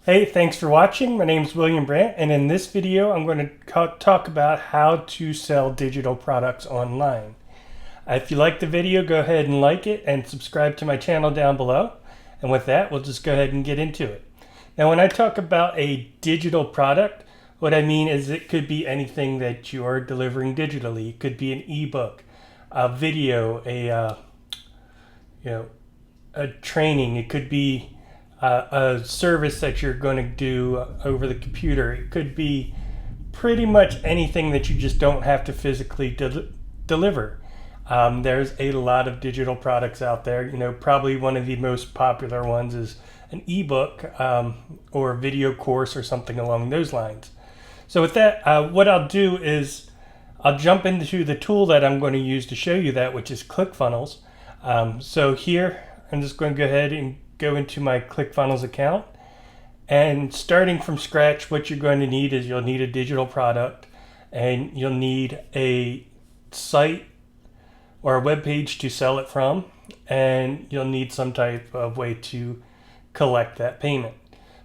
Hey, thanks for watching. My name is William Brandt, and in this video, I'm going to talk about how to sell digital products online. If you like the video, go ahead and like it and subscribe to my channel down below. And with that, we'll just go ahead and get into it. Now, when I talk about a digital product, what I mean is it could be anything that you are delivering digitally. It could be an ebook, a video, a training. It could be a service that you're going to do over the computer. It could be pretty much anything that you just don't have to physically deliver. There's a lot of digital products out there. Probably one of the most popular ones is an ebook or a video course or something along those lines. So with that, what I'll do is I'll jump into the tool that I'm going to use to show you that, which is ClickFunnels. So here, I'm just going to go ahead and go into my ClickFunnels account. And starting from scratch, what you're going to need is you'll need a digital product, and you'll need a site or a web page to sell it from, and you'll need some type of way to collect that payment.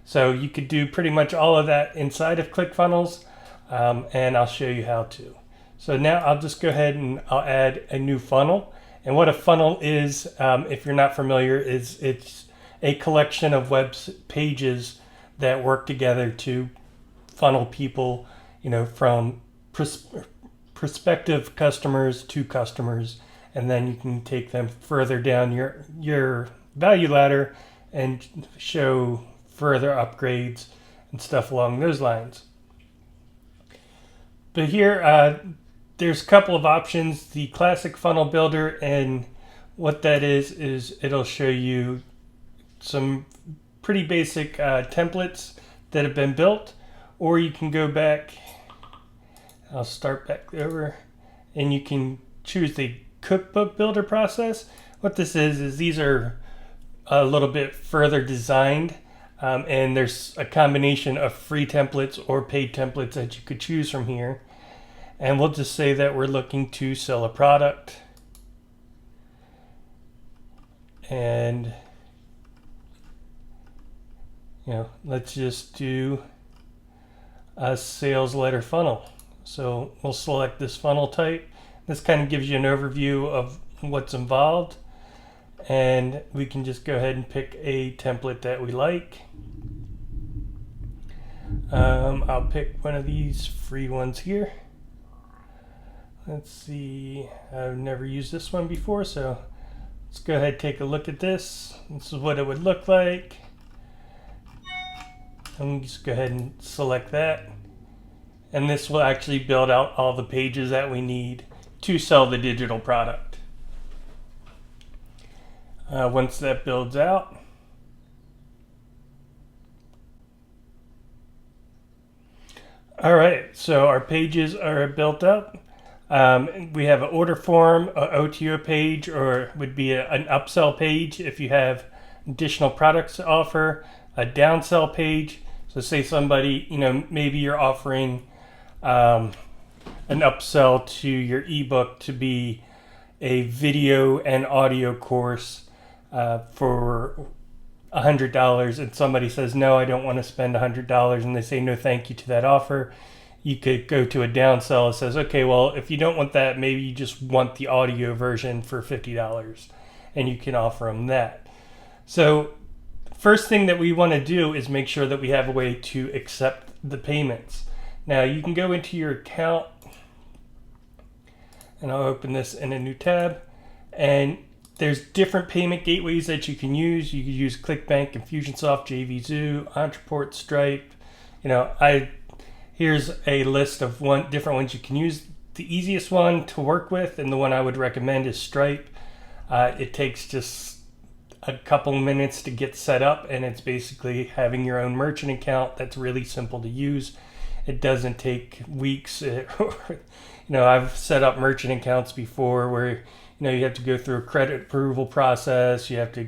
So you could do pretty much all of that inside of ClickFunnels, and I'll show you how to. So now I'll just go ahead and I'll add a new funnel. And what a funnel is, if you're not familiar, is it's a collection of web pages that work together to funnel people, from prospective customers to customers, and then you can take them further down your value ladder and show further upgrades and stuff along those lines. But here, there's a couple of options. The classic funnel builder, and what that is it'll show you some pretty basic templates that have been built, or you can go back. I'll start back over, and you can choose the cookbook builder process. What this is these are a little bit further designed, and there's a combination of free templates or paid templates that you could choose from here. And we'll just say that we're looking to sell a product, and let's just do a sales letter funnel. So we'll select this funnel type. This kind of gives you an overview of what's involved, and we can just go ahead and pick a template that we like. I'll pick one of these free ones here. Let's see, I've never used this one before, so let's go ahead and take a look at this. This is what it would look like. And just go ahead and select that. And this will actually build out all the pages that we need to sell the digital product. Once that builds out, all right, so our pages are built up. We have an order form, an OTO page, or would be an upsell page if you have additional products to offer, a downsell page. So say somebody, maybe you're offering an upsell to your ebook to be a video and audio course for $100, and somebody says, no, I don't want to spend $100, and they say no thank you to that offer. You could go to a downsell that says, okay, well, if you don't want that, maybe you just want the audio version for $50, and you can offer them that. So first thing that we want to do is make sure that we have a way to accept the payments. Now you can go into your account, and I'll open this in a new tab, and there's different payment gateways that you can use. You can use ClickBank, Infusionsoft, JVZoo, Entreport, Stripe. Here's a list of different ones you can use. The easiest one to work with, and the one I would recommend, is Stripe. It takes just a couple minutes to get set up, and it's basically having your own merchant account that's really simple to use. It doesn't take weeks. I've set up merchant accounts before where you have to go through a credit approval process. You have to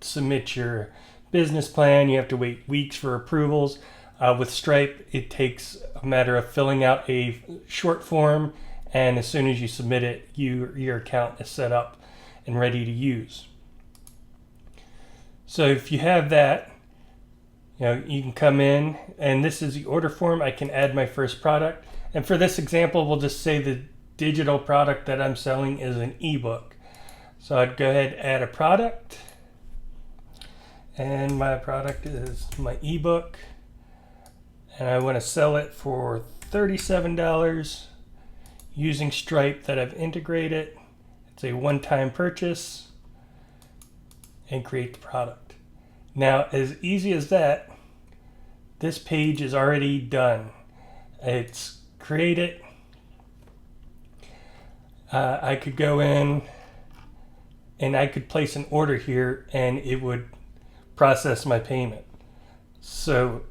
submit your business plan. You have to wait weeks for approvals. With Stripe, it takes a matter of filling out a short form, and as soon as you submit it, your account is set up and ready to use. So if you have that, You can come in, and this is the order form. I can add my first product. And for this example, we'll just say the digital product that I'm selling is an ebook. So I'd go ahead and add a product. And my product is my ebook. And I want to sell it for $37 using Stripe that I've integrated. It's a one-time purchase, and create the product. Now, as easy as that, this page is already done. It's created. I could go in and I could place an order here and it would process my payment. So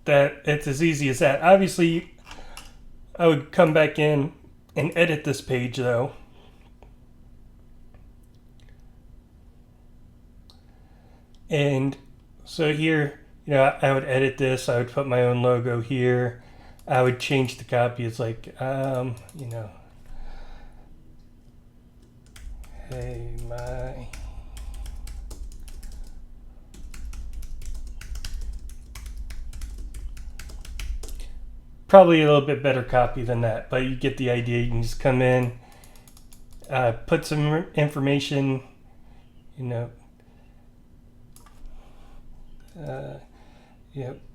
that it's as easy as that. Obviously, I would come back in and edit this page though. And so here, I would edit this. I would put my own logo here. I would change the copy. It's like, hey, my probably a little bit better copy than that, but you get the idea. You can just come in, put some information,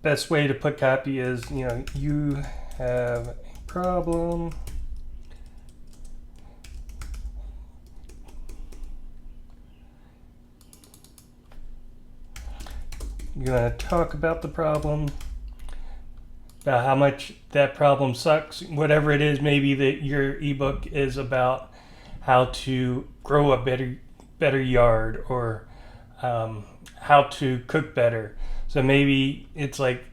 best way to put copy is, you have a problem. You're going to talk about the problem, about how much that problem sucks, whatever it is. Maybe that your ebook is about how to grow a better yard, or how to cook better. So maybe it's like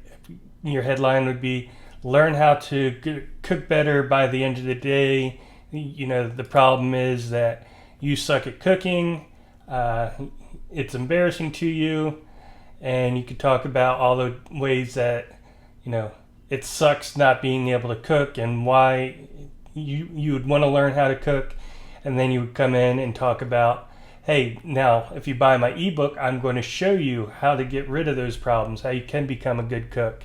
your headline would be, learn how to cook better by the end of the day. The problem is that you suck at cooking. It's embarrassing to you. And you could talk about all the ways that, it sucks not being able to cook, and why you would want to learn how to cook. And then you would come in and talk about, hey, now if you buy my ebook, I'm going to show you how to get rid of those problems, how you can become a good cook,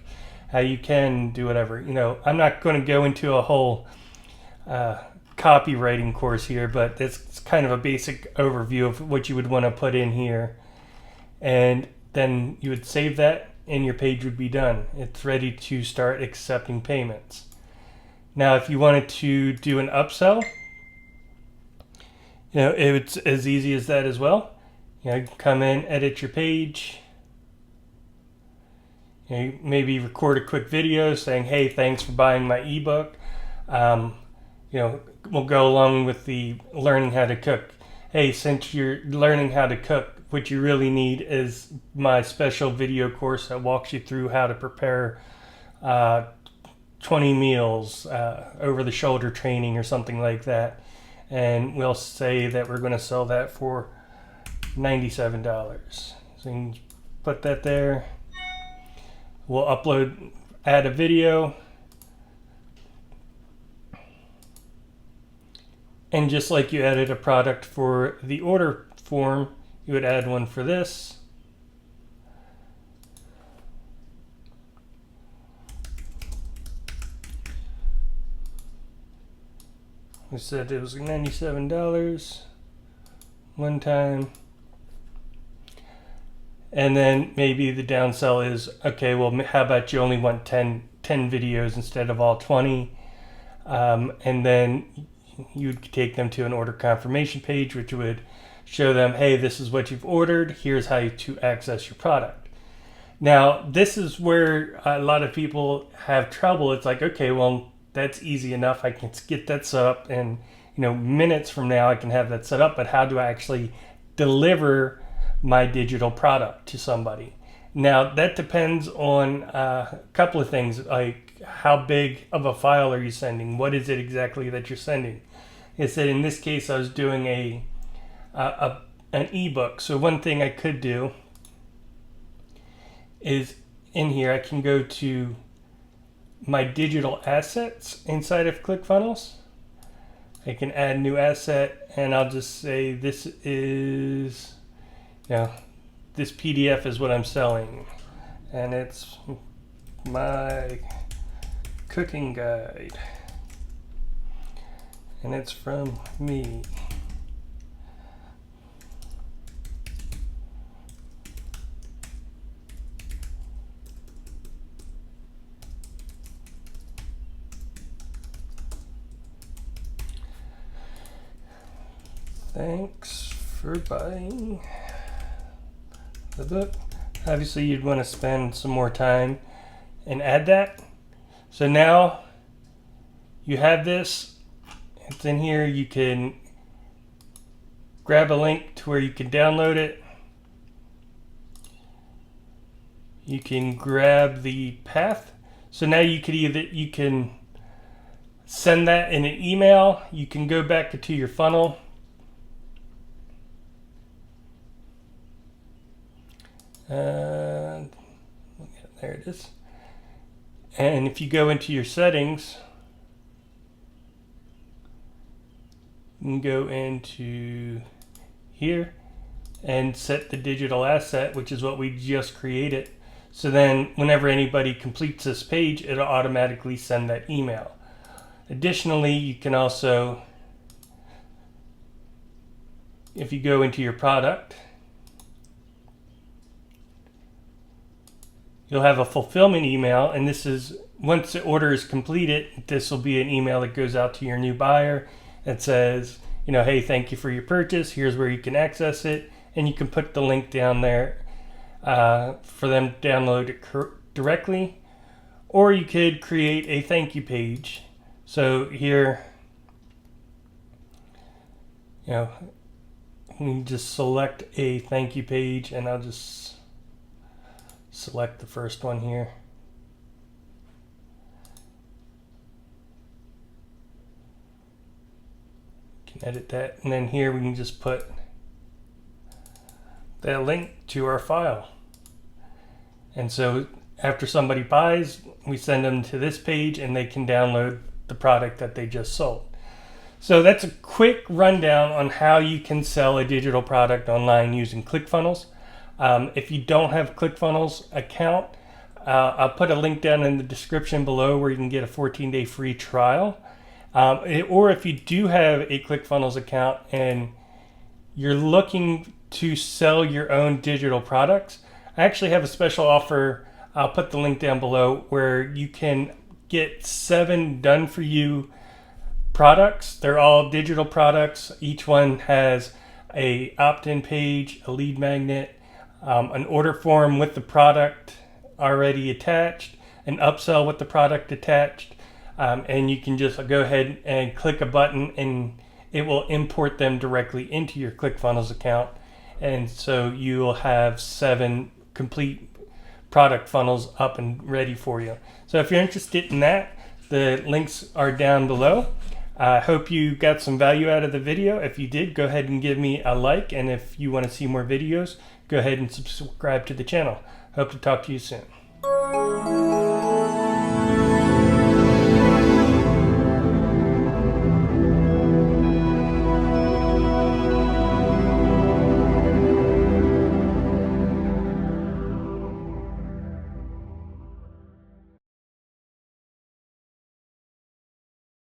how you can do whatever. I'm not going to go into a whole copywriting course here, but it's kind of a basic overview of what you would want to put in here. And then you would save that and your page would be done. It's ready to start accepting payments. Now, if you wanted to do an upsell, it's as easy as that as well. Come in, edit your page. Maybe record a quick video saying, hey, thanks for buying my ebook. We'll go along with the learning how to cook. Hey, since you're learning how to cook, what you really need is my special video course that walks you through how to prepare 20 meals, over the shoulder training or something like that. And we'll say that we're going to sell that for $97. So you can put that there. We'll add a video. And just like you added a product for the order form, you would add one for this. We said it was $97 one time. And then maybe the downsell is, okay, well, how about you only want 10 videos instead of all 20? And then you'd take them to an order confirmation page, which would show them, hey, this is what you've ordered. Here's how to access your product. Now, this is where a lot of people have trouble. It's like, okay, well, that's easy enough. I can get that set up, and minutes from now I can have that set up. But how do I actually deliver my digital product to somebody? Now, that depends on a couple of things, like how big of a file are you sending? What is it exactly that you're sending? I said in this case I was doing an ebook. So one thing I could do is in here I can go to my digital assets inside of ClickFunnels. I can add new asset, and I'll just say this is, this PDF is what I'm selling. and it's my cooking guide, and it's from me. Thanks for buying the book. Obviously you'd want to spend some more time and add that. So now you have this, it's in here. You can grab a link to where you can download it. You can grab the path. So now you can send that in an email. You can go back to your funnel. There it is. And if you go into your settings, you can go into here and set the digital asset, which is what we just created. So then whenever anybody completes this page, it'll automatically send that email. Additionally, you can also, if you go into your product, you'll have a fulfillment email, and this is, once the order is completed, this will be an email that goes out to your new buyer that says, you know, hey, thank you for your purchase. Here's where you can access it, and you can put the link down there for them to download it directly, or you could create a thank you page. So here, you know, we can just select a thank you page, and I'll just select the first one here. You can edit that, and then here we can just put that link to our file. And so after somebody buys, we send them to this page and they can download the product that they just sold. So that's a quick rundown on how you can sell a digital product online using ClickFunnels. If you don't have a ClickFunnels account, I'll put a link down in the description below where you can get a 14-day free trial. Or if you do have a ClickFunnels account and you're looking to sell your own digital products, I actually have a special offer. I'll put the link down below where you can get 7 done for you products. They're all digital products. Each one has a opt-in page, a lead magnet, an order form with the product already attached, an upsell with the product attached, and you can just go ahead and click a button and it will import them directly into your ClickFunnels account. And so you will have 7 complete product funnels up and ready for you. So if you're interested in that, the links are down below. I hope you got some value out of the video. If you did, go ahead and give me a like. And if you want to see more videos, go ahead and subscribe to the channel. Hope to talk to you soon.